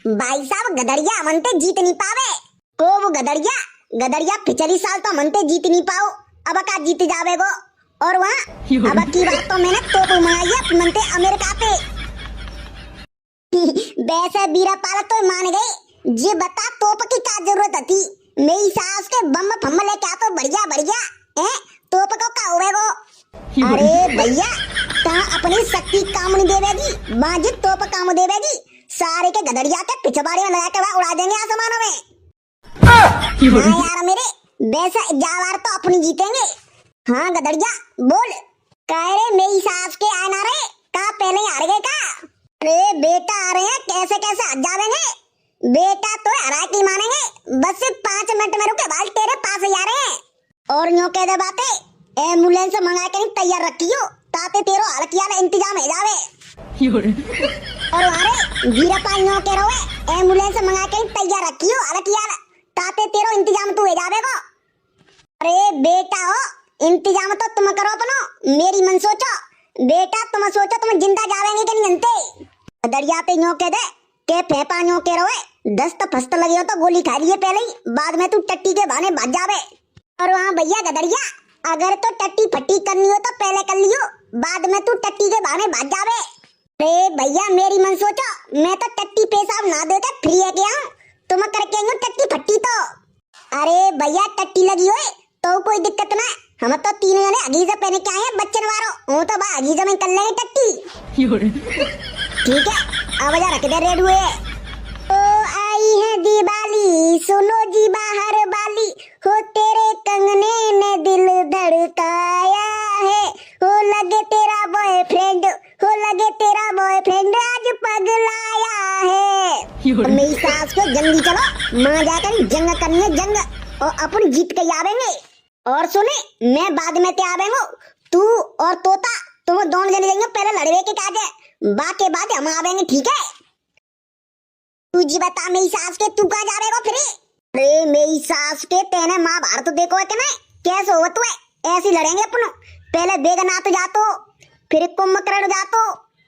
भाई साहब गदरिया मनते जीत नहीं पावे को वो गदरिया गदरिया पिछली साल तो मनते जीत नहीं पाओ अब का जीत जावे गो और वहाँ अब की बात तो मैंने तोप मंगाई है मनते अमेरिका पे वैसे बीरा पाला तो मान गए जी बता तोप की क्या जरूरत थी मेरी सास के बम फम ले क्या तो बढ़िया बढ़िया है तोप को का होवेगो अरे भैया ता अपनी शक्ति काम नहीं देवेगी बाजी तोप काम देवेगी सारे के गदरिया के पिछवाड़े लगा के उड़ा देंगे आसमानों में हाँ यार मेरे वैसा जावार तो अपनी जीतेंगे हाँ गदरिया बोल कह रहे मेरी सास के आना रहे का पहले आ रहे का अरे बेटा आ रहे हैं कैसे कैसे आ जावेंगे बेटा तो हरा की मानेंगे बस सिर्फ 5 मिनट में रुके बाल तेरे पास ही आ रहे हैं और यूं कह दे बातें एम्बुलेंस मंगा के तैयार रखियो ताते तेरो हल्किया में इंतजाम है जावे और अरे वीरा पाल यूं कह रहे एम्बुलेंस मंगा के तैयार रखियो हल्किया ताते तेरो इंतजाम तू हो जावेगो अरे बेटा हो इंतजाम तो तुम करो अपनो मेरी मन सोचो बेटा तुम सोचो तुम जिंदा जावेंगे कि नहीं अंते दरिया पे यूं कह दे के फेफा यूं कह रहे दस्त फस्त लगे हो तो गोली खा लिए पहले ही बाद में तू टट्टी के बहाने भाग जावे और वहाँ भैया गदरिया अगर तो टट्टी फट्टी करनी हो तो पहले कर लियो बाद में तू टट्टी के बहाने भाग जावे अरे भैया मेरी मन सोचो मैं तो टट्टी पेशाब ना देके फ्री है क्या तुम करके आयो टट्टी फट्टी तो अरे भैया टट्टी लगी हो तो कोई दिक्कत ना हम तो तीनों जने अगीजा पहने के आए हैं बच्चन वारो वो तो बा अगीजा में कर लेंगे टट्टी ठीक है अब जा रख दे रेड हुए ओ आई है दिवाली सुनो जी बाहर वाली हो तेरे कंगने ने दिल धड़काया है हो लगे तेरा बॉयफ्रेंड हो लगे तेरा बॉयफ्रेंड आज पगलाया है मेरी सास को जल्दी चलो मां जाकर जंग करनी है जंग और अपन जीत के आवेंगे और सुने मैं बाद में ते आवेंगे तू और तोता तुम दोनों जने जाएंगे पहले लड़वे के काजे बाकी बात हम आवेंगे ठीक है तू जी बता मेरी सास के तू कहाँ जावेगा फिर अरे मेरी सास के तेने महाभारत देखो है कि नहीं कैसे हो तू ऐसी लड़ेंगे अपन पहले बेगनाथ जातो फिर कुंभकर्ण जातो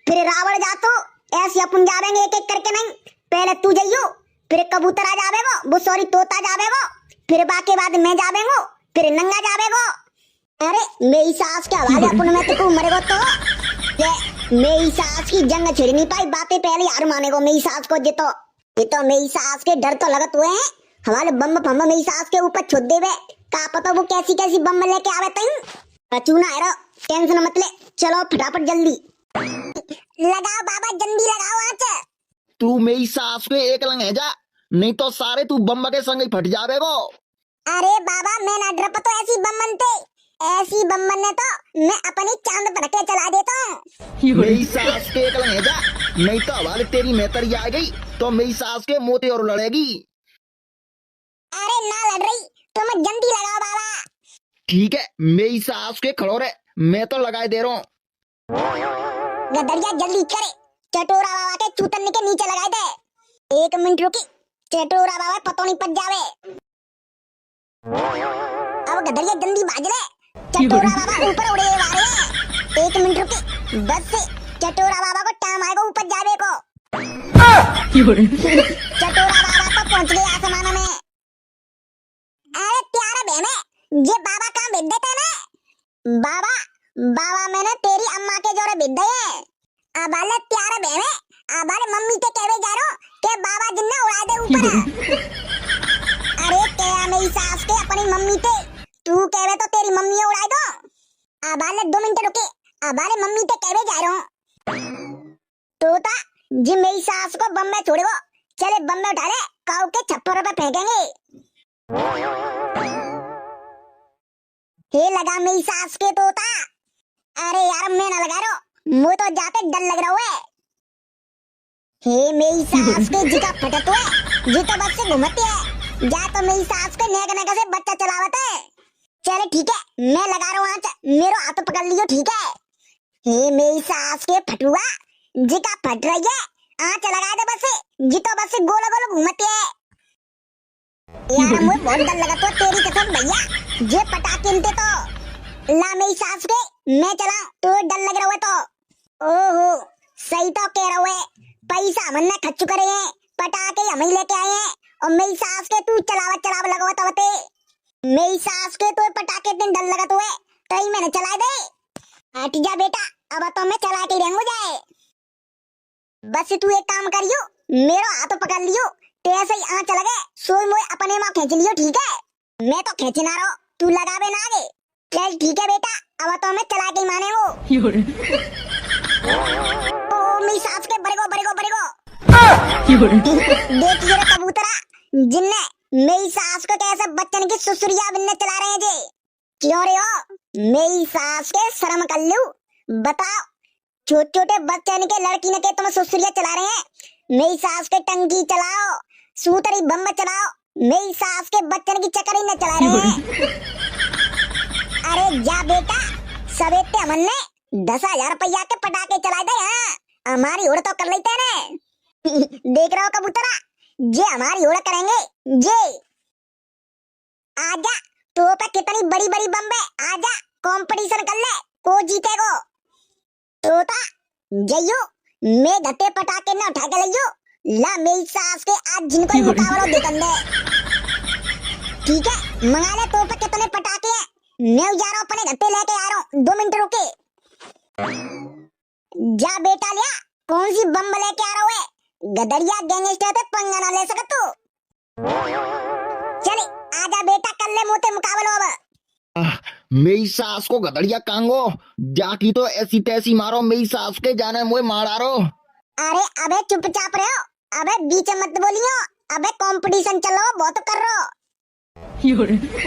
फिर रावण जातो ऐसे अपन जावेंगे एक एक करके नहीं पहले तू जाइयो फिर कबूतर आ जावेगो वो सॉरी तोता जावेगो फिर बाकी बाद मैं जावेंगो फिर नंगा जावेगो अरे मेरी सास के हवाले अपन में तो मरेगो तो मेरी सास की जंग छिड़ नहीं पाई बातें पहले यार मानेगो मेरी सास को ये तो मेरी सास के डर तो लगत हुए हैं हमारे बम फम मेरी सास के ऊपर छुट देवे का पता वो कैसी कैसी बम लेके आवे तई चूना है टेंशन मत ले चलो फटाफट जल्दी लगाओ बाबा जल्दी लगाओ आंच तू मेरी सास के एक लंग है जा नहीं तो सारे तू बम के संग ही फट जावेगो अरे बाबा मैं ना डर तो ऐसी बम बनते ऐसी बम बनने तो मैं अपनी चांद पर के चला देता हूँ मेरी सास के एक लंग है जा नहीं तो हवाले तेरी मेहतरी आ गई तो मेरी सास के मोते और लड़ेगी अरे ना लड़ रही तुम जल्दी लगाओ बाबा ठीक है मेरी सास के खड़ोरे मैं तो लगाए दे रहा हूँ गदरिया जल्दी करे चटोरा बाबा के चूतन के नीचे लगाए दे 1 मिनट रुकी चटोरा बाबा पतो नहीं पड़ जावे अब गदरिया जल्दी भाग ले चटोरा बाबा ऊपर उड़े वाले 1 मिनट रुकी बस से चटोरा बाबा को टाइम आएगा ऊपर जावे को चटोरा बाबा तो पहुंच गए आसमान में अरे प्यारा बहने ये बाबा कहाँ भेज देते ना बाबा बाबा मैंने तेरी अम्मा के जोड़े भेज दिए अब वाले प्यारे बहने अब वाले मम्मी के कहवे जा रहा के बाबा जिन्ना उड़ा दे ऊपर अरे क्या मेरी सास के अपनी मम्मी ते तू कहवे तो तेरी मम्मी उड़ा दो अब वाले 2 मिनट रुके अब वाले मम्मी ते कहवे जा रहा हूँ तोता जी मेरी सास को बम में छोड़ो चले बम में उठा ले काऊ के छप्पर पे फेंकेंगे हे लगा मेरी सास के तोता अरे यार मैं ना लगा रहा मुझे तो जाते डर लग रहा है हे मेरी सास के जी का फटत हुए जी तो बस से घूमती है जा तो मेरी सास के नेक नेक से बच्चा चलावत है चले ठीक है मैं लगा रहा हूँ आंच मेरा हाथ पकड़ लियो ठीक है हे मेरी सास के फटुआ जी का फट रही है आंच लगा दे बस जी तो बस से गोल गोल घूमती है यार मुझे बहुत डर लगा तो तेरी कसम भैया जे पटाखे इनते तो ला मेरी सास के मैं चला तो डर लग रहा है तो ओहो सही तो कह रहा है पैसा हमने खर्च करे हैं पटाखे हम ही लेके आए हैं और मेरी सास के तू चलावा लगवा तवते। मेरी सास के तो पटाखे दिन डर लगत हुए कहीं मैंने चला दे। हट जा बेटा, अब तो मैं चला के रहूंगा जाए। बस तू एक काम करियो, मेरा हाथ पकड़ लियो, तेरे ही आँच लगे सोई मोई अपने माँ खींच लियो, ठीक है? मैं तो खींचना रहो, तू लगावे ना आगे। चल ठीक है बेटा, अब तो मैं चला के माने वो। ओ मेरी सास के बड़ेगो देखिए रे कबूतरा, जिनने मेरी सास को कैसे बच्चन की सुसुरिया बिन्ने चला रहे हैं जे। क्यों रे हो? मेरी सास के शर्म कर लू, बताओ छोटे छोटे बच्चन के लड़की ने के तुम सुसुरिया चला रहे हैं। मेरी सास के टंकी चलाओ, सूतरी बम चलाओ, मेरी सास के बच्चन की चक्करी न चला रहे हैं। अरे जा बेटा, सवेते हमन ने 10,000 रुपया के पटाखे चला दे। हाँ हमारी उड़ तो कर लेते ने। देख रहा हो कबूतरा, जे हमारी उड़ करेंगे जे। आजा तो पे कितनी बड़ी बड़ी बम्बे, आजा कंपटीशन कर ले, को जीतेगो। तोता जइयो, मैं गते पटाखे न उठा के लियो, ला मेरी सास के आज जिनको ही मुकाबला देखन दे। ठीक है मंगा ले तो पे कितने पटाखे हैं, मैं जा रहा हूँ अपने गते लेके आ रहा हूँ, 2 मिनट रुके। जा बेटा लिया, कौन सी बम लेके आ रहा है? गदरिया गैंगस्टर पे पंगा ना ले सकत तू। चले आजा बेटा, कर ले मोते मुकाबला अब। मेरी सास को गदड़िया कांगो जाकी तो ऐसी तैसी मारो, मेरी सास के जाने मुझे मारो। अरे अबे चुपचाप रहो, अबे बीच में मत बोलियो, अबे कंपटीशन चलो बहुत कर रहो।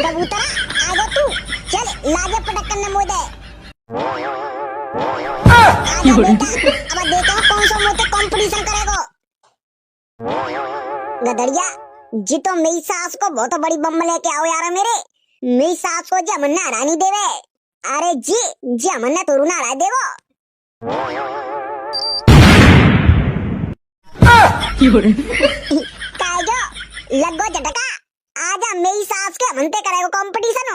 कबूतरा आगो तू, चल लागे पटकन ने मोदे। आजा बेटा, अब देखो कौन सा मोते कंपटीशन करेगो। गदड़िया जी तो मेरी सास को बहुत बड़ी बम लेके आओ यार मेरी सास को जी हमने हरानी देवे। अरे जी हमने तो रूना हरा देवो। काजो लगो झटका, आजा मेरी सास के हमनते करेगो कंपटीशन।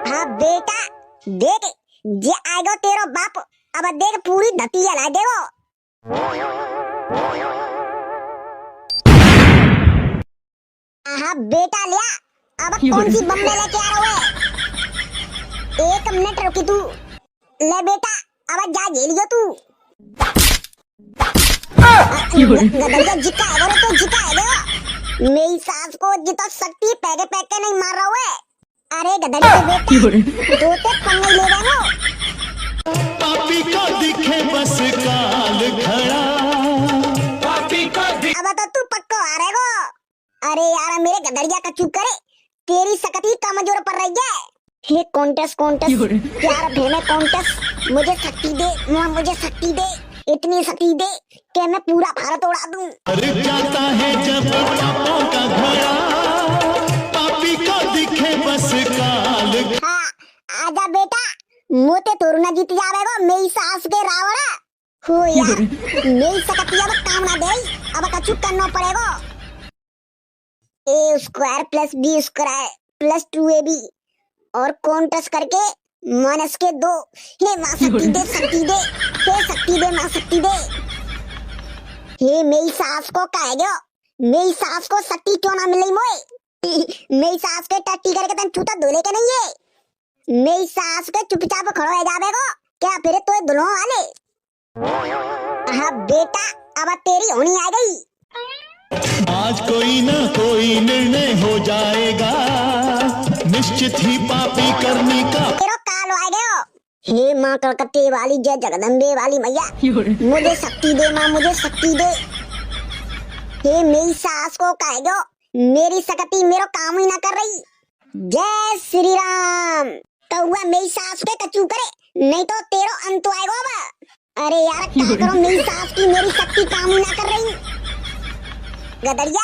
हाँ बेटा देख, जे आएगो तेरो बाप, अब देख पूरी धती हला देवो। हाँ बेटा लिया, अब कौन सी बम लेके आ रहा है? 1 मिनट रुकी तू, ले बेटा अब जा झेलियो तू। गदरिया जिका है वो तो जिका है, मेरी सास को जितना शक्ति पैके पैके नहीं मार रहा है। अरे गदरिया बेटा तो ते पंगे ले रहे हो। पापी को दिखे बस काल खड़ा, पापी को अब तो तू पक्को आ रहे हो। अरे यार मेरे गदरिया का चुप करे, तेरी सकती कमजोर पड़ रही है। हे कॉन्टेस्ट प्यार भेमे कॉन्टेस्ट, मुझे शक्ति दे मां, मुझे शक्ति दे, इतनी शक्ति दे कि मैं पूरा भारत उड़ा दूं। रुक जाता है जब पापों का घड़ा, पापी को दिखे बस काल। हाँ आजा बेटा, मोते तोरू ना जीत जावेगो मेरी सास के रावण हो यार। मेरी सकती अब काम ना दे, अब कछु करना पड़ेगा। A² + B² + 2AB और कॉन्टेस्ट करके -2। हे माँ शक्ति दे, शक्ति दे, हे शक्ति दे माँ शक्ति दे। हे मेरी सास को कहेगो, मेरी सास को शक्ति क्यों ना मिली मोए? मेरी सास के टट्टी करके तन चूता धोले के नहीं है। मेरी सास के चुपचाप खड़ो है जावेगो क्या फिर तो दुल्हों वाले। हाँ बेटा अब तेरी होनी आ गई। आज कोई ना कोई निर्णय हो जाएगा, निश्चित ही पापी करने का तेरो काल आ गयो। हे माँ कलकत्ते वाली, जय जगदम्बे वाली मैया, मुझे शक्ति दे माँ, मुझे शक्ति दे। हे मेरी सास को कहेगो, मेरी शक्ति मेरो काम ही ना कर रही। जय श्री राम। तो हुआ मेरी सास के कचू करे, नहीं तो तेरो अंत आएगा अब। अरे यार क्या करो, मेरी सास की मेरी शक्ति काम ही ना कर रही। गदरिया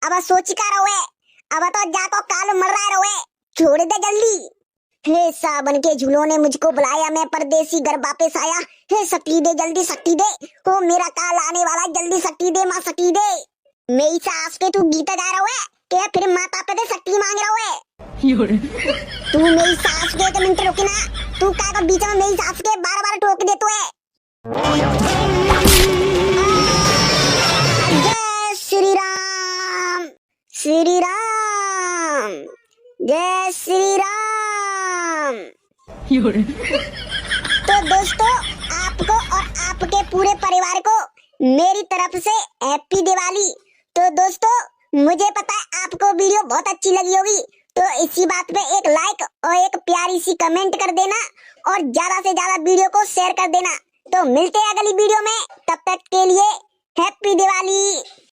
अब सोच का रहो है, अब तो जाको काल मर रहा रहो है, छोड़ दे जल्दी। हे सावन के झूलों ने मुझको बुलाया, मैं परदेसी घर वापस आया। हे शक्ति दे जल्दी, शक्ति दे, हो मेरा काल आने वाला, जल्दी शक्ति दे माँ, शक्ति दे। मेरी सास के तू गीत गा रहा है क्या, फिर माता पे शक्ति मांग रहा है? तू मेरी सास के 1 मिनट रुकी ना, तू का बीच में मेरी सास के बार-बार टोक देतो है। जय जय श्री राम। तो दोस्तों, आपको और आपके पूरे परिवार को मेरी तरफ से हैप्पी दिवाली। तो दोस्तों, मुझे पता है आपको वीडियो बहुत अच्छी लगी होगी, तो इसी बात पे एक लाइक और एक प्यारी सी कमेंट कर देना और ज्यादा से ज्यादा वीडियो को शेयर कर देना। तो मिलते हैं अगली वीडियो में, तब तक के लिए हैप्पी दिवाली।